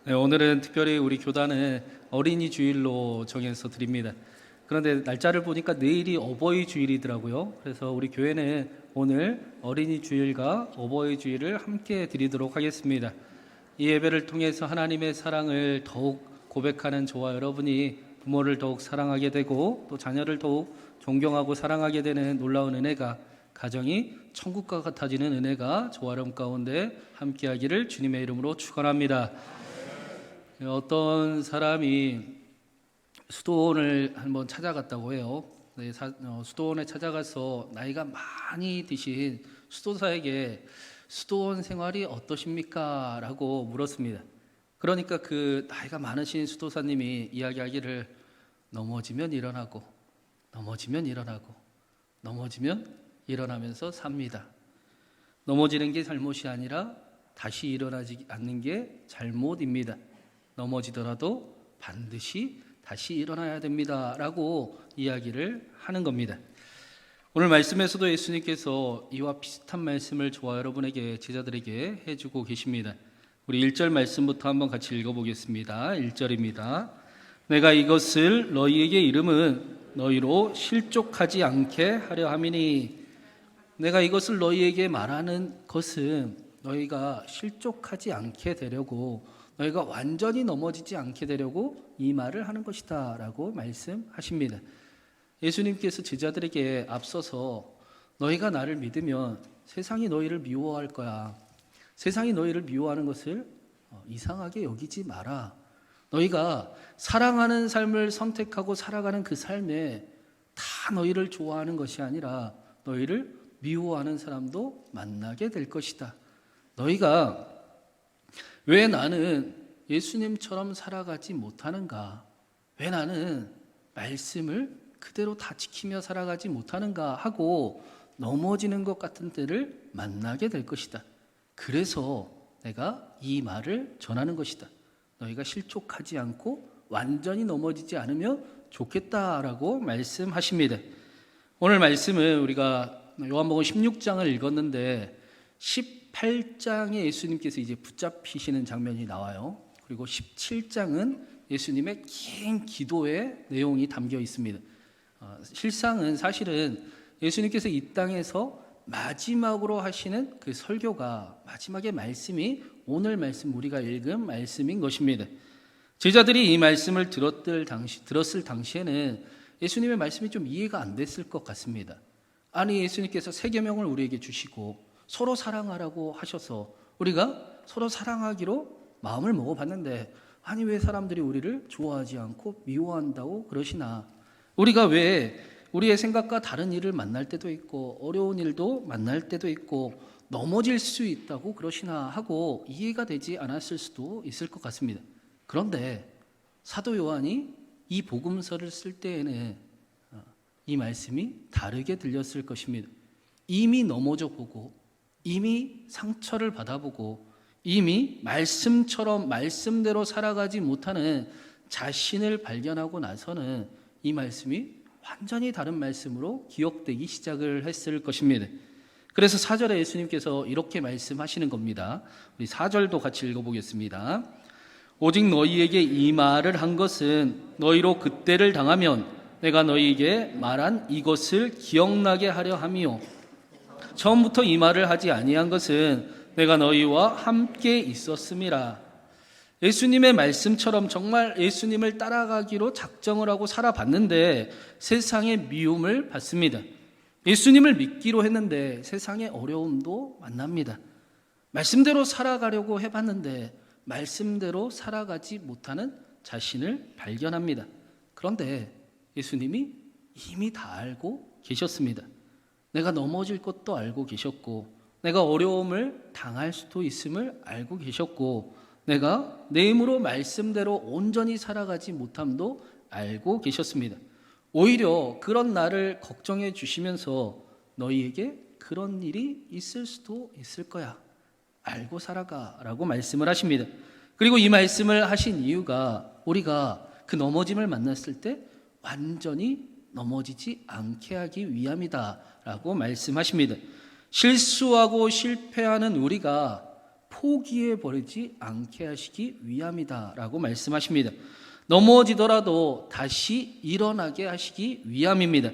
네, 오늘은 특별히 우리 교단은 어린이 주일로 정해서 드립니다. 그런데 날짜를 보니까 내일이 어버이 주일이더라고요. 그래서 우리 교회는 오늘 어린이 주일과 어버이 주일을 함께 드리도록 하겠습니다. 이 예배를 통해서 하나님의 사랑을 더욱 고백하는 저와 여러분이 부모를 더욱 사랑하게 되고 또 자녀를 더욱 존경하고 사랑하게 되는 놀라운 은혜가, 가정이 천국과 같아지는 은혜가 저와 여러분 가운데 함께하기를 주님의 이름으로 축원합니다. 어떤 사람이 수도원을 한번 찾아갔다고 해요. 수도원에 찾아가서 나이가 많이 드신 수도사에게 수도원 생활이 어떠십니까? 라고 물었습니다. 그러니까 그 나이가 많으신 수도사님이 이야기하기를 넘어지면 일어나고 넘어지면 일어나고 넘어지면 일어나면서 삽니다. 넘어지는 게 잘못이 아니라 다시 일어나지 않는 게 잘못입니다. 넘어지더라도 반드시 다시 일어나야 됩니다 라고 이야기를 하는 겁니다. 오늘 말씀에서도 예수님께서 이와 비슷한 말씀을 저와 여러분에게, 제자들에게 해주고 계십니다. 우리 1절 말씀부터 한번 같이 읽어보겠습니다. 1절입니다. 내가 이것을 너희에게 이름은 너희로 실족하지 않게 하려 함이니. 내가 이것을 너희에게 말하는 것은 너희가 실족하지 않게 되려고, 너희가 완전히 넘어지지 않게 되려고 이 말을 하는 것이다 라고 말씀하십니다. 예수님께서 제자들에게 앞서서 너희가 나를 믿으면 세상이 너희를 미워할 거야. 세상이 너희를 미워하는 것을 이상하게 여기지 마라. 너희가 사랑하는 삶을 선택하고 살아가는 그 삶에 다 너희를 좋아하는 것이 아니라 너희를 미워하는 사람도 만나게 될 것이다. 너희가 왜 나는 예수님처럼 살아가지 못하는가? 왜 나는 말씀을 그대로 다 지키며 살아가지 못하는가 하고 넘어지는 것 같은 때를 만나게 될 것이다. 그래서 내가 이 말을 전하는 것이다. 너희가 실족하지 않고 완전히 넘어지지 않으면 좋겠다라고 말씀하십니다. 오늘 말씀은 우리가 요한복음 16장을 읽었는데 18장에 예수님께서 이제 붙잡히시는 장면이 나와요. 그리고 17장은 예수님의 긴 기도의 내용이 담겨 있습니다. 실상은 사실은 예수님께서 이 땅에서 마지막으로 하시는 그 설교가, 마지막의 말씀이 오늘 말씀, 우리가 읽은 말씀인 것입니다. 제자들이 이 말씀을 들었을 당시에는 예수님의 말씀이 좀 이해가 안 됐을 것 같습니다. 아니, 예수님께서 세 계명을 우리에게 주시고 서로 사랑하라고 하셔서 우리가 서로 사랑하기로 마음을 먹어봤는데, 아니 왜 사람들이 우리를 좋아하지 않고 미워한다고 그러시나? 우리가 왜 우리의 생각과 다른 일을 만날 때도 있고 어려운 일도 만날 때도 있고 넘어질 수 있다고 그러시나 하고 이해가 되지 않았을 수도 있을 것 같습니다. 그런데 사도 요한이 이 복음서를 쓸 때에는 이 말씀이 다르게 들렸을 것입니다. 이미 넘어져 보고, 이미 상처를 받아보고, 이미 말씀대로 살아가지 못하는 자신을 발견하고 나서는 이 말씀이 완전히 다른 말씀으로 기억되기 시작을 했을 것입니다. 그래서 4절에 예수님께서 이렇게 말씀하시는 겁니다. 우리 4절도 같이 읽어보겠습니다. 오직 너희에게 이 말을 한 것은 너희로 그때를 당하면 내가 너희에게 말한 이것을 기억나게 하려 함이요, 처음부터 이 말을 하지 아니한 것은 내가 너희와 함께 있었음이라. 예수님의 말씀처럼 정말 예수님을 따라가기로 작정을 하고 살아봤는데 세상의 미움을 받습니다. 예수님을 믿기로 했는데 세상의 어려움도 만납니다. 말씀대로 살아가려고 해봤는데 말씀대로 살아가지 못하는 자신을 발견합니다. 그런데 예수님이 이미 다 알고 계셨습니다. 내가 넘어질 것도 알고 계셨고, 내가 어려움을 당할 수도 있음을 알고 계셨고, 내가 내 힘으로 말씀대로 온전히 살아가지 못함도 알고 계셨습니다. 오히려 그런 나를 걱정해 주시면서 너희에게 그런 일이 있을 수도 있을 거야, 알고 살아가라고 말씀을 하십니다. 그리고 이 말씀을 하신 이유가 우리가 그 넘어짐을 만났을 때 완전히 넘어지지 않게 하기 위함이다 라고 말씀하십니다. 실수하고 실패하는 우리가 포기해버리지 않게 하시기 위함이다 라고 말씀하십니다. 넘어지더라도 다시 일어나게 하시기 위함입니다.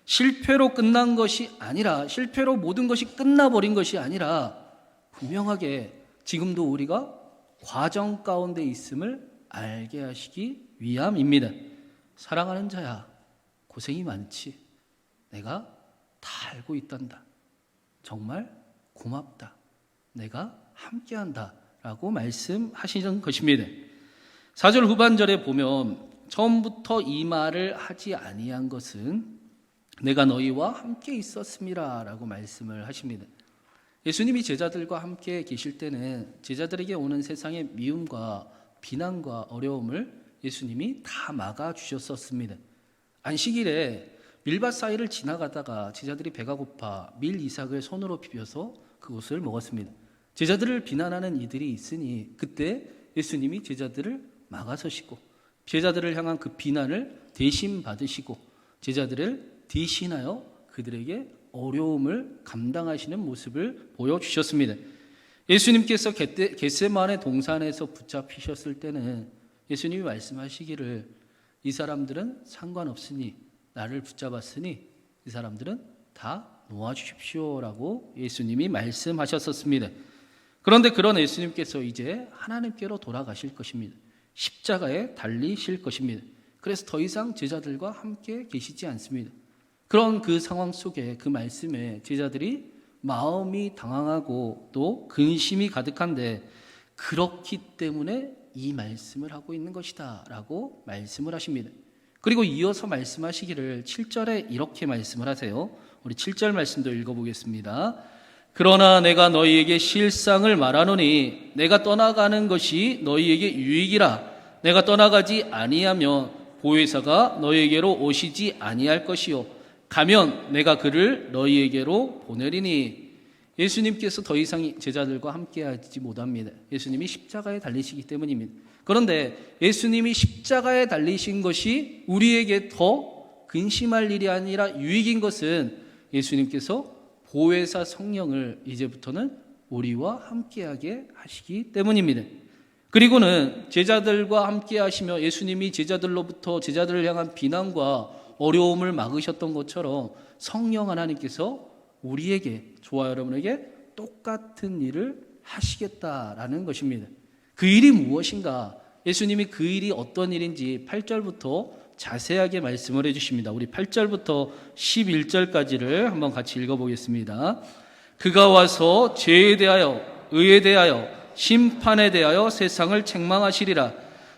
실패로 끝난 것이 아니라, 실패로 모든 것이 끝나버린 것이 아니라 분명하게 지금도 우리가 과정 가운데 있음을 알게 하시기 위함입니다. 사랑하는 자야, 고생이 많지. 내가 다 알고 있단다. 정말 고맙다. 내가 함께한다 라고 말씀하시는 것입니다. 4절 후반절에 보면 처음부터 이 말을 하지 아니한 것은 내가 너희와 함께 있었음이라 라고 말씀을 하십니다. 예수님이 제자들과 함께 계실 때는 제자들에게 오는 세상의 미움과 비난과 어려움을 예수님이 다 막아주셨었습니다. 안식일에 밀밭 사이를 지나가다가 제자들이 배가 고파 밀 이삭을 손으로 비벼서 그것을 먹었습니다. 제자들을 비난하는 이들이 있으니 그때 예수님이 제자들을 막아서시고 제자들을 향한 그 비난을 대신 받으시고 제자들을 대신하여 그들에게 어려움을 감당하시는 모습을 보여주셨습니다. 예수님께서 겟세마네 동산에서 붙잡히셨을 때는 예수님이 말씀하시기를 이 사람들은 상관없으니 나를 붙잡았으니 이 사람들은 다 놓아주십시오라고 예수님이 말씀하셨었습니다. 그런데 그런 예수님께서 이제 하나님께로 돌아가실 것입니다. 십자가에 달리실 것입니다. 그래서 더 이상 제자들과 함께 계시지 않습니다. 그런 그 상황 속에 그 말씀에 제자들이 마음이 당황하고 또 근심이 가득한데 그렇기 때문에 이 말씀을 하고 있는 것이다 라고 말씀을 하십니다. 그리고 이어서 말씀하시기를 7절에 이렇게 말씀을 하세요. 우리 7절 말씀도 읽어보겠습니다. 그러나 내가 너희에게 실상을 말하노니 내가 떠나가는 것이 너희에게 유익이라. 내가 떠나가지 아니하면 보혜사가 너희에게로 오시지 아니할 것이요 가면 내가 그를 너희에게로 보내리니. 예수님께서 더 이상 제자들과 함께하지 못합니다. 예수님이 십자가에 달리시기 때문입니다. 그런데 예수님이 십자가에 달리신 것이 우리에게 더 근심할 일이 아니라 유익인 것은 예수님께서 보혜사 성령을 이제부터는 우리와 함께하게 하시기 때문입니다. 그리고는 제자들과 함께 하시며 예수님이 제자들로부터 제자들을 향한 비난과 어려움을 막으셨던 것처럼 성령 하나님께서 우리에게, 저와 여러분에게 똑같은 일을 하시겠다라는 것입니다. 그 일이 무엇인가? 예수님이 그 일이 어떤 일인지 8절부터 자세하게 말씀을 해주십니다. 우리 8절부터 11절까지를 한번 같이 읽어보겠습니다. 그가 와서 죄에 대하여, 의에 대하여, 심판에 대하여 세상을 책망하시리라.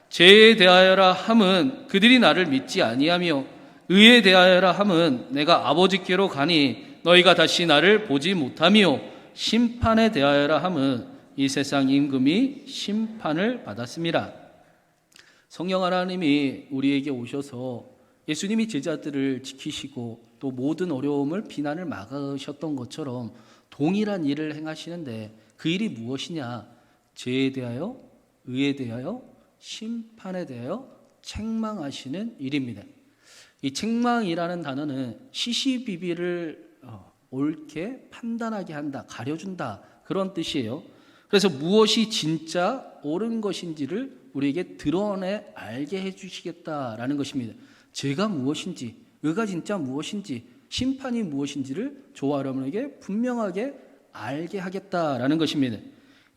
죄에 대하여라 함은 그들이 나를 믿지 아니하며 의에 대하여라 함은 내가 아버지께로 가니 너희가 다시 나를 보지 못하며 심판에 대하여라 함은 이 세상 임금이 심판을 받았음이라. 성령 하나님이 우리에게 오셔서 예수님이 제자들을 지키시고 또 모든 어려움을 비난을 막으셨던 것처럼 동일한 일을 행하시는데 그 일이 무엇이냐? 죄에 대하여, 의에 대하여, 심판에 대하여 책망하시는 일입니다. 이 책망이라는 단어는 시시비비를 옳게 판단하게 한다, 가려준다 그런 뜻이에요. 그래서 무엇이 진짜 옳은 것인지를 우리에게 드러내 알게 해주시겠다라는 것입니다. 죄가 무엇인지, 의가 진짜 무엇인지, 심판이 무엇인지를 저와 여러분에게 분명하게 알게 하겠다라는 것입니다.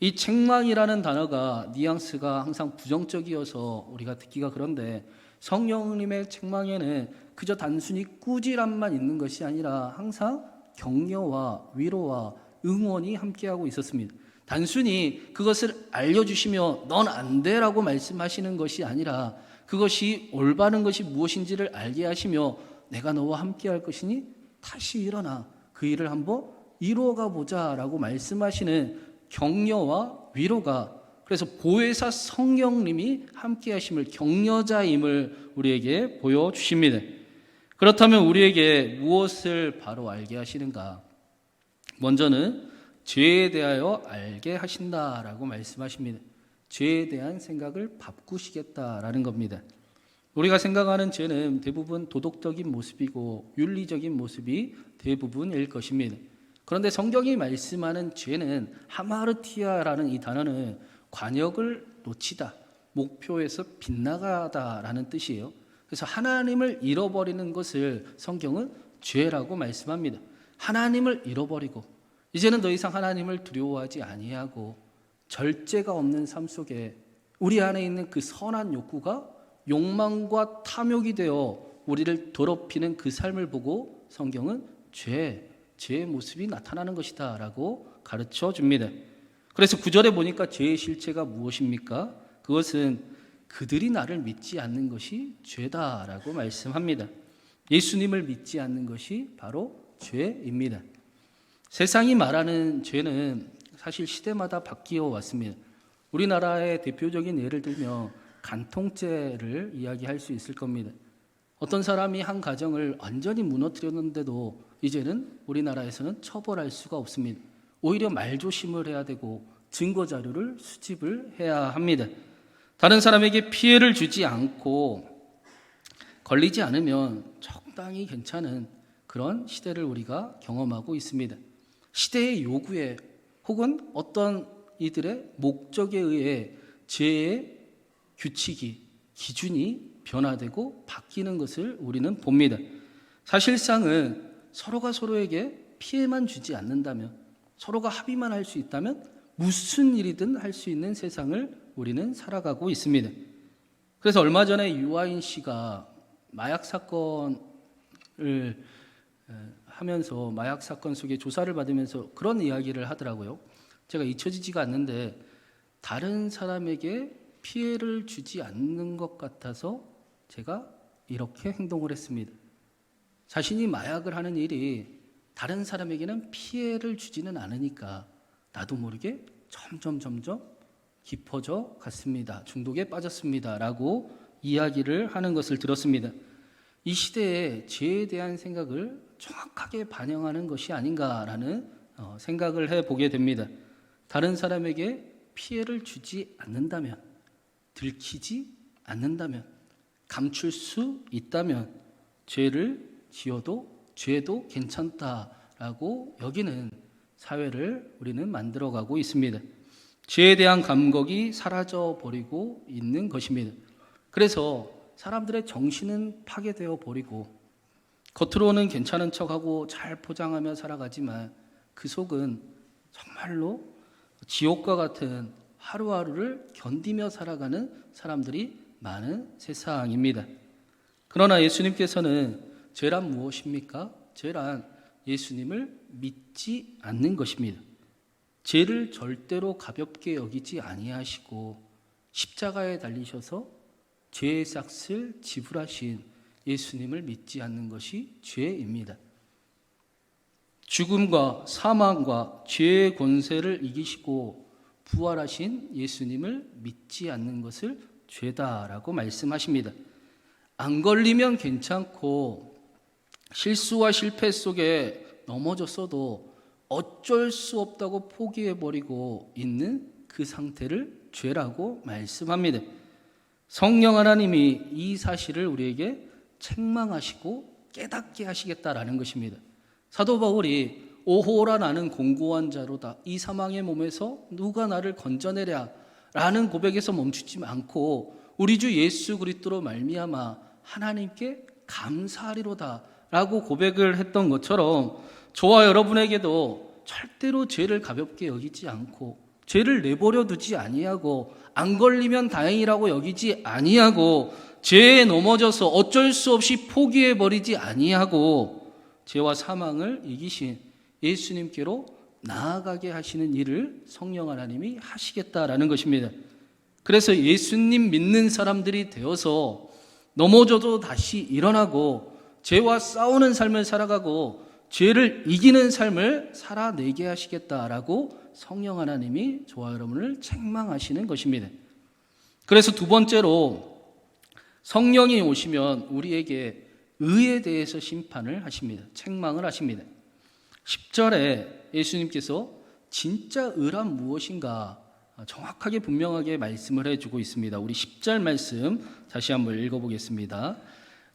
이 책망이라는 단어가 뉘앙스가 항상 부정적이어서 우리가 듣기가 그런데 성령님의 책망에는 그저 단순히 꾸지람만 있는 것이 아니라 항상 격려와 위로와 응원이 함께하고 있었습니다. 단순히 그것을 알려주시며 넌 안 돼라고 말씀하시는 것이 아니라 그것이 올바른 것이 무엇인지를 알게 하시며 내가 너와 함께할 것이니 다시 일어나 그 일을 한번 이루어가 보자라고 말씀하시는 격려와 위로가, 그래서 보혜사 성령님이 함께하심을, 격려자임을 우리에게 보여주십니다. 그렇다면 우리에게 무엇을 바로 알게 하시는가? 먼저는 죄에 대하여 알게 하신다라고 말씀하십니다. 죄에 대한 생각을 바꾸시겠다라는 겁니다. 우리가 생각하는 죄는 대부분 도덕적인 모습이고 윤리적인 모습이 대부분일 것입니다. 그런데 성경이 말씀하는 죄는 하마르티아라는 이 단어는 관역을 놓치다, 목표에서 빗나가다라는 뜻이에요. 그래서 하나님을 잃어버리는 것을 성경은 죄라고 말씀합니다. 하나님을 잃어버리고 이제는 더 이상 하나님을 두려워하지 아니하고 절제가 없는 삶 속에 우리 안에 있는 그 선한 욕구가 욕망과 탐욕이 되어 우리를 더럽히는 그 삶을 보고 성경은 죄의 모습이 나타나는 것이다 라고 가르쳐 줍니다. 그래서 9절에 보니까 죄의 실체가 무엇입니까? 그것은 그들이 나를 믿지 않는 것이 죄다라고 말씀합니다. 예수님을 믿지 않는 것이 바로 죄입니다. 세상이 말하는 죄는 사실 시대마다 바뀌어 왔습니다. 우리나라의 대표적인 예를 들면 간통죄를 이야기할 수 있을 겁니다. 어떤 사람이 한 가정을 완전히 무너뜨렸는데도 이제는 우리나라에서는 처벌할 수가 없습니다. 오히려 말조심을 해야 되고 증거 자료를 수집을 해야 합니다. 다른 사람에게 피해를 주지 않고 걸리지 않으면 적당히 괜찮은 그런 시대를 우리가 경험하고 있습니다. 시대의 요구에 혹은 어떤 이들의 목적에 의해 죄의 규칙이, 기준이 변화되고 바뀌는 것을 우리는 봅니다. 사실상은 서로가 서로에게 피해만 주지 않는다면, 서로가 합의만 할 수 있다면 무슨 일이든 할 수 있는 세상을 우리는 살아가고 있습니다. 그래서 얼마 전에 유아인 씨가 마약 사건을 하면서 마약 사건 속에 조사를 받으면서 그런 이야기를 하더라고요. 제가 잊혀지지가 않는데 다른 사람에게 피해를 주지 않는 것 같아서 제가 이렇게 행동을 했습니다. 자신이 마약을 하는 일이 다른 사람에게는 피해를 주지는 않으니까 나도 모르게 점점 깊어져 갔습니다. 중독에 빠졌습니다. 라고 이야기를 하는 것을 들었습니다. 이 시대에 죄에 대한 생각을 정확하게 반영하는 것이 아닌가라는 생각을 해보게 됩니다. 다른 사람에게 피해를 주지 않는다면, 들키지 않는다면, 감출 수 있다면 죄를 지어도 죄도 괜찮다라고 여기는 사회를 우리는 만들어가고 있습니다. 죄에 대한 감각이 사라져 버리고 있는 것입니다. 그래서 사람들의 정신은 파괴되어 버리고 겉으로는 괜찮은 척하고 잘 포장하며 살아가지만 그 속은 정말로 지옥과 같은 하루하루를 견디며 살아가는 사람들이 많은 세상입니다. 그러나 예수님께서는 죄란 무엇입니까? 죄란 예수님을 믿지 않는 것입니다. 죄를 절대로 가볍게 여기지 아니하시고 십자가에 달리셔서 죄의 삭을 지불하신 예수님을 믿지 않는 것이 죄입니다. 죽음과 사망과 죄의 권세를 이기시고 부활하신 예수님을 믿지 않는 것을 죄다라고 말씀하십니다. 안 걸리면 괜찮고 실수와 실패 속에 넘어졌어도 어쩔 수 없다고 포기해버리고 있는 그 상태를 죄라고 말씀합니다. 성령 하나님이 이 사실을 우리에게 책망하시고 깨닫게 하시겠다라는 것입니다. 사도 바울이 오호라 나는 공고한 자로다. 이 사망의 몸에서 누가 나를 건져내랴 라는 고백에서 멈추지 않고 우리 주 예수 그리스도로 말미암아 하나님께 감사하리로다 라고 고백을 했던 것처럼 저와 여러분에게도 절대로 죄를 가볍게 여기지 않고 죄를 내버려 두지 아니하고 안 걸리면 다행이라고 여기지 아니하고 죄에 넘어져서 어쩔 수 없이 포기해버리지 아니하고 죄와 사망을 이기신 예수님께로 나아가게 하시는 일을 성령 하나님이 하시겠다라는 것입니다. 그래서 예수님 믿는 사람들이 되어서 넘어져도 다시 일어나고 죄와 싸우는 삶을 살아가고 죄를 이기는 삶을 살아내게 하시겠다라고 성령 하나님이 저와 여러분을 책망하시는 것입니다. 그래서 두 번째로 성령이 오시면 우리에게 의에 대해서 심판을 하십니다. 책망을 하십니다. 10절에 예수님께서 진짜 의란 무엇인가 정확하게 분명하게 말씀을 해주고 있습니다. 우리 10절 말씀 다시 한번 읽어보겠습니다.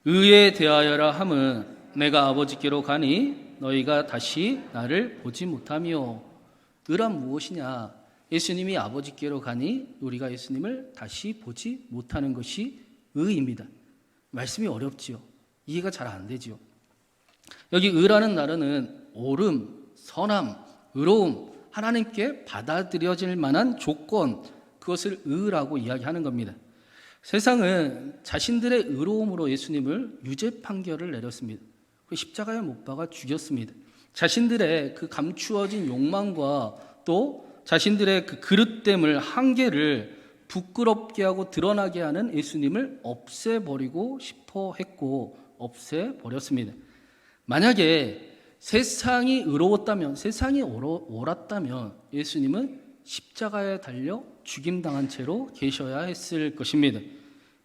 의에 대하여라 함은 내가 아버지께로 가니 너희가 다시 나를 보지 못하며. 의란 무엇이냐? 예수님이 아버지께로 가니 우리가 예수님을 다시 보지 못하는 것이 의입니다. 말씀이 어렵지요. 이해가 잘 안 되지요. 여기 의라는 단어는 옳음, 선함, 의로움, 하나님께 받아들여질 만한 조건, 그것을 의라고 이야기하는 겁니다. 세상은 자신들의 의로움으로 예수님을 유죄 판결을 내렸습니다. 십자가에 못 박아 죽였습니다. 자신들의 그 감추어진 욕망과 또 자신들의 그 그릇됨을, 한계를 부끄럽게 하고 드러나게 하는 예수님을 없애버리고 싶어 했고 없애버렸습니다. 만약에 세상이 의로웠다면, 세상이 옳았다면 예수님은 십자가에 달려 죽임당한 채로 계셔야 했을 것입니다.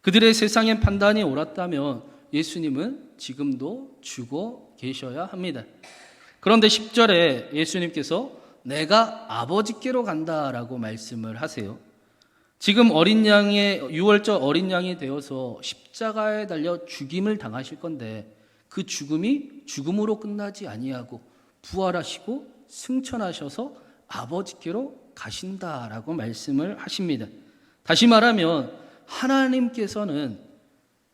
그들의 세상의 판단이 옳았다면 예수님은 지금도 죽어 계셔야 합니다. 그런데 10절에 예수님께서 내가 아버지께로 간다라고 말씀을 하세요. 지금 어린 양의 유월절 어린 양이 되어서 십자가에 달려 죽임을 당하실 건데 그 죽음이 죽음으로 끝나지 아니하고 부활하시고 승천하셔서 아버지께로 가신다라고 말씀을 하십니다. 다시 말하면 하나님께서는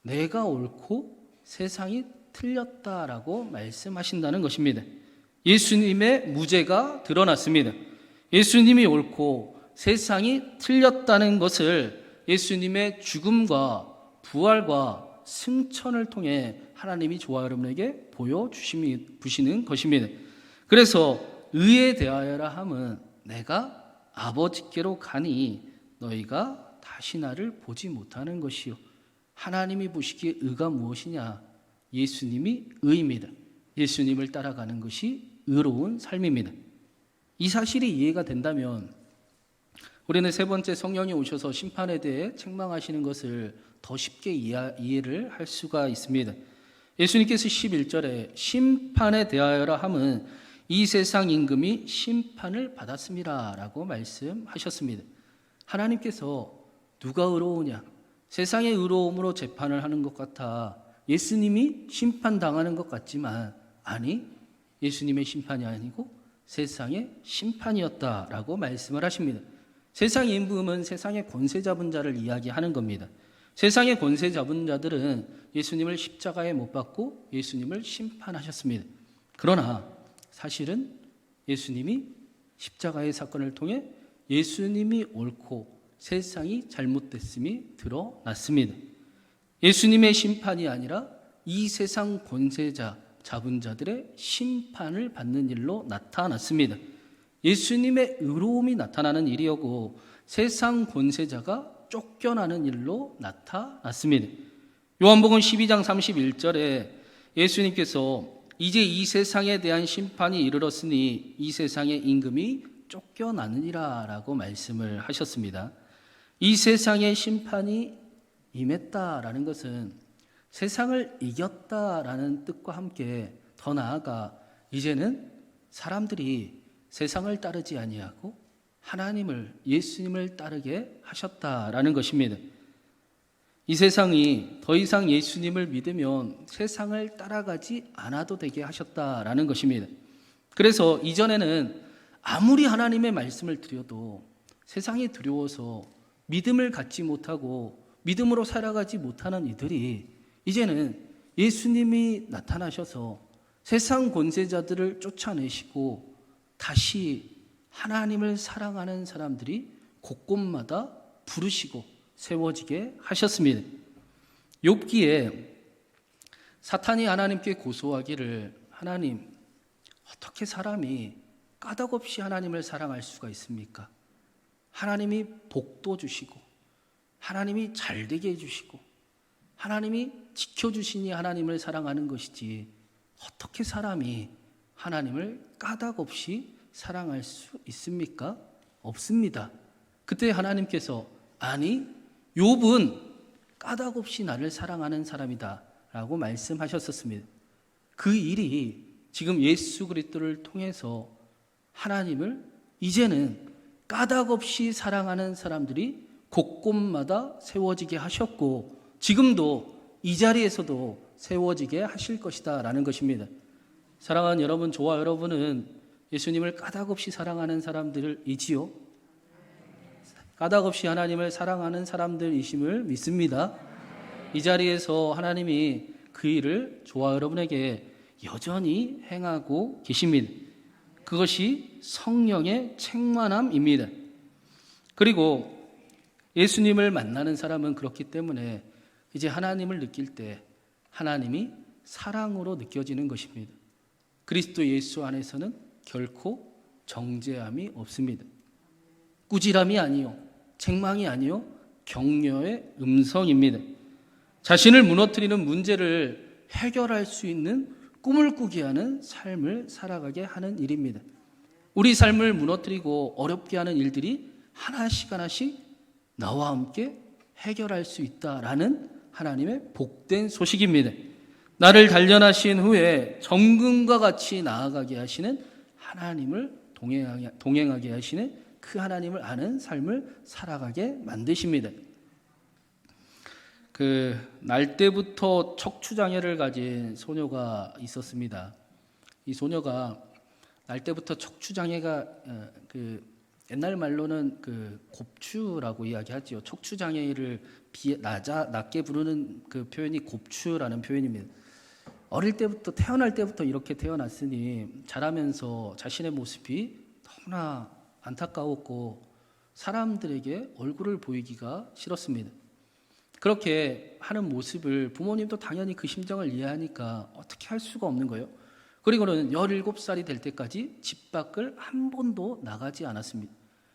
내가 옳고 세상이 틀렸다라고 말씀하신다는 것입니다. 예수님의 무죄가 드러났습니다. 예수님이 옳고 세상이 틀렸다는 것을 예수님의 죽음과 부활과 승천을 통해 하나님이 저와 여러분에게 보여주시는 것입니다. 그래서 의에 대하여라 함은 내가 아버지께로 가니 너희가 다시 나를 보지 못하는 것이요. 하나님이 보시기에 의가 무엇이냐? 예수님이 의입니다. 예수님을 따라가는 것이 의로운 삶입니다. 이 사실이 이해가 된다면 우리는 세 번째 성령이 오셔서 심판에 대해 책망하시는 것을 더 쉽게 이해를 할 수가 있습니다. 예수님께서 11절에 심판에 대하여라 함은 이 세상 임금이 심판을 받았습니다 라고 말씀하셨습니다. 하나님께서 누가 의로우냐? 세상의 의로움으로 재판을 하는 것 같아 예수님이 심판당하는 것 같지만 아니, 예수님의 심판이 아니고 세상의 심판이었다라고 말씀을 하십니다. 세상의 임금은 세상의 권세 잡은 자를 이야기하는 겁니다. 세상의 권세 잡은 자들은 예수님을 십자가에 못 박고 예수님을 심판하셨습니다. 그러나 사실은 예수님이 십자가의 사건을 통해 예수님이 옳고 세상이 잘못됐음이 드러났습니다. 예수님의 심판이 아니라 이 세상 권세자, 잡은 자들의 심판을 받는 일로 나타났습니다. 예수님의 의로움이 나타나는 일이었고 세상 권세자가 쫓겨나는 일로 나타났습니다. 요한복음 12장 31절에 예수님께서 이제 이 세상에 대한 심판이 이르렀으니 이 세상의 임금이 쫓겨나느니라 라고 말씀을 하셨습니다. 이 세상의 심판이 임했다라는 것은 세상을 이겼다라는 뜻과 함께 더 나아가 이제는 사람들이 세상을 따르지 아니하고 하나님을, 예수님을 따르게 하셨다라는 것입니다. 이 세상이 더 이상 예수님을 믿으면 세상을 따라가지 않아도 되게 하셨다라는 것입니다. 그래서 이전에는 아무리 하나님의 말씀을 드려도 세상이 두려워서 믿음을 갖지 못하고 믿음으로 살아가지 못하는 이들이 이제는 예수님이 나타나셔서 세상 권세자들을 쫓아내시고 다시 하나님을 사랑하는 사람들이 곳곳마다 부르시고 세워지게 하셨습니다. 욥기에 사탄이 하나님께 고소하기를 하나님, 어떻게 사람이 까닭없이 하나님을 사랑할 수가 있습니까? 하나님이 복도 주시고 하나님이 잘되게 해주시고 하나님이 지켜주시니 하나님을 사랑하는 것이지 어떻게 사람이 하나님을 까닭없이 사랑할 수 있습니까? 없습니다. 그때 하나님께서 아니, 욥은 까닭없이 나를 사랑하는 사람이다 라고 말씀하셨었습니다. 그 일이 지금 예수 그리스도를 통해서 하나님을 이제는 까닭없이 사랑하는 사람들이 곳곳마다 세워지게 하셨고 지금도 이 자리에서도 세워지게 하실 것이다 라는 것입니다. 사랑하는 여러분, 저와 여러분은 예수님을 까닭없이 사랑하는 사람들이지요. 까닭없이 하나님을 사랑하는 사람들이심을 믿습니다. 이 자리에서 하나님이 그 일을 저와 여러분에게 여전히 행하고 계십니다. 그것이 성령의 충만함입니다. 그리고 예수님을 만나는 사람은 그렇기 때문에 이제 하나님을 느낄 때 하나님이 사랑으로 느껴지는 것입니다. 그리스도 예수 안에서는 결코 정죄함이 없습니다. 꾸지람이 아니요, 책망이 아니요, 격려의 음성입니다. 자신을 무너뜨리는 문제를 해결할 수 있는 꿈을 꾸게 하는 삶을 살아가게 하는 일입니다. 우리 삶을 무너뜨리고 어렵게 하는 일들이 하나씩 하나씩 나와 함께 해결할 수 있다라는 하나님의 복된 소식입니다. 나를 단련하신 후에 정금과 같이 나아가게 하시는 하나님을 동행하게 하시는 그 하나님을 아는 삶을 살아가게 만드십니다. 날 때부터 척추장애를 가진 소녀가 있었습니다. 이 소녀가 날 때부터 척추장애가 옛날 말로는 곱추라고 이야기하지요. 척추장애를 낮게 부르는 그 표현이 곱추라는 표현입니다. 어릴 때부터 태어날 때부터 이렇게 태어났으니 자라면서 자신의 모습이 너무나 안타까웠고 사람들에게 얼굴을 보이기가 싫었습니다. 그렇게 하는 모습을 부모님도 당연히 그 심정을 이해하니까 어떻게 할 수가 없는 거예요. 그리고는 17살이 될 때까지 집 밖을 한 번도 나가지 않았습니다.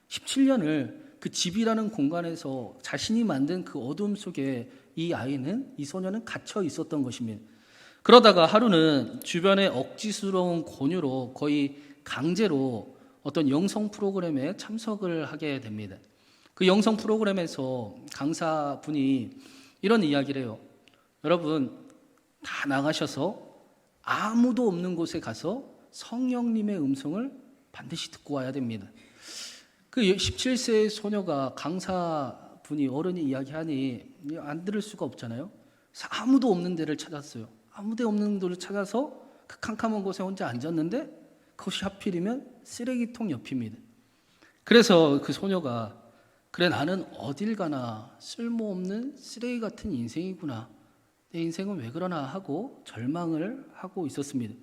17년을 그 집이라는 공간에서 자신이 만든 그 어둠 속에 이 소녀는 갇혀 있었던 것입니다. 그러다가 하루는 주변의 억지스러운 권유로 거의 강제로 어떤 영성 프로그램에 참석을 하게 됩니다. 그 영성 프로그램에서 강사분이 이런 이야기를 해요. 여러분, 다 나가셔서 아무도 없는 곳에 가서 성령님의 음성을 반드시 듣고 와야 됩니다. 그 17세의 소녀가 강사분이 어른이 이야기하니 안 들을 수가 없잖아요. 그래서 아무도 없는 데를 찾았어요. 아무도 없는 데를 찾아서 그 캄캄한 곳에 혼자 앉았는데 그것이 하필이면 쓰레기통 옆입니다. 그래서 그 소녀가 그래, 나는 어딜 가나 쓸모없는 쓰레기 같은 인생이구나. 내 인생은 왜 그러나 하고 절망을 하고 있었습니다.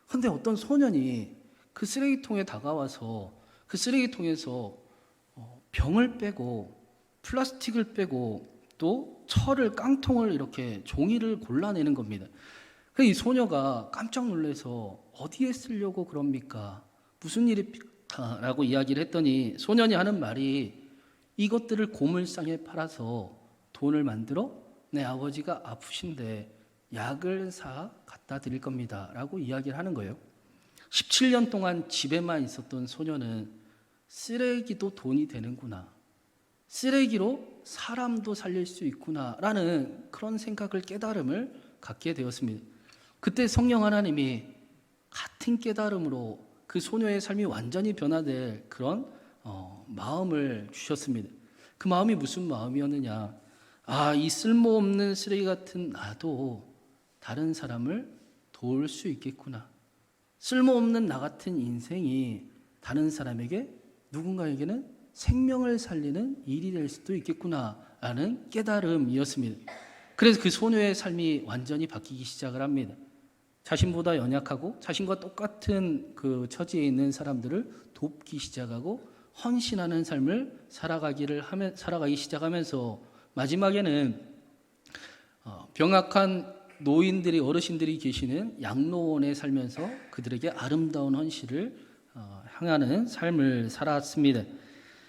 그런데 어떤 소년이 그 쓰레기통에 다가와서 그 쓰레기통에서 병을 빼고 플라스틱을 빼고 또 철을 깡통을 이렇게 종이를 골라내는 겁니다. 이 소녀가 깜짝 놀라서 어디에 쓰려고 그럽니까? 무슨 일입니까? 라고 이야기를 했더니 소년이 하는 말이 이것들을 고물상에 팔아서 돈을 만들어 내 아버지가 아프신데 약을 사 갖다 드릴 겁니다 라고 이야기를 하는 거예요. 17년 동안 집에만 있었던 소녀는 쓰레기도 돈이 되는구나, 쓰레기로 사람도 살릴 수 있구나 라는 그런 생각을, 깨달음을 갖게 되었습니다. 그때 성령 하나님이 같은 깨달음으로 그 소녀의 삶이 완전히 변화될 그런 마음을 주셨습니다. 그 마음이 무슨 마음이었느냐? 이 쓸모없는 쓰레기 같은 나도 다른 사람을 도울 수 있겠구나. 쓸모없는 나 같은 인생이 다른 사람에게, 누군가에게는 생명을 살리는 일이 될 수도 있겠구나라는 깨달음이었습니다. 그래서 그 소녀의 삶이 완전히 바뀌기 시작을 합니다. 자신보다 연약하고 자신과 똑같은 그 처지에 있는 사람들을 돕기 시작하고 헌신하는 삶을 살아가기 시작하면서 마지막에는 병약한 노인들이, 어르신들이 계시는 양로원에 살면서 그들에게 아름다운 헌신을 향하는 삶을 살았습니다.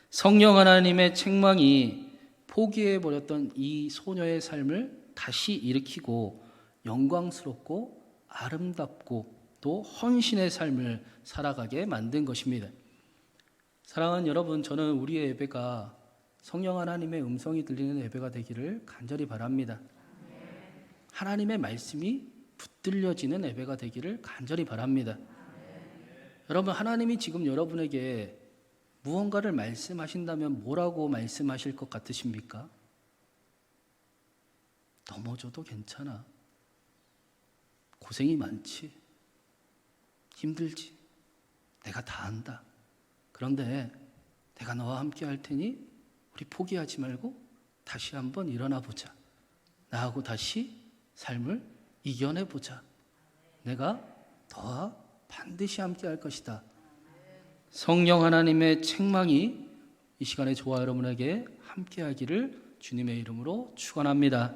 성령 하나님의 책망이 포기해버렸던 이 소녀의 삶을 다시 일으키고 영광스럽고 아름답고 또 헌신의 삶을 살아가게 만든 것입니다. 사랑하는 여러분, 저는 우리의 예배가 성령 하나님의 음성이 들리는 예배가 되기를 간절히 바랍니다. 하나님의 말씀이 붙들려지는 예배가 되기를 간절히 바랍니다. 여러분, 하나님이 지금 여러분에게 무언가를 말씀하신다면 뭐라고 말씀하실 것 같으십니까? 넘어져도 괜찮아. 고생이 많지. 힘들지. 내가 다 안다. 그런데 내가 너와 함께 할 테니 우리 포기하지 말고 다시 한번 일어나 보자. 나하고 다시 삶을 이겨내 보자. 내가 너와 반드시 함께 할 것이다. 성령 하나님의 책망이 이 시간에 저와 여러분에게 함께 하기를 주님의 이름으로 축원합니다.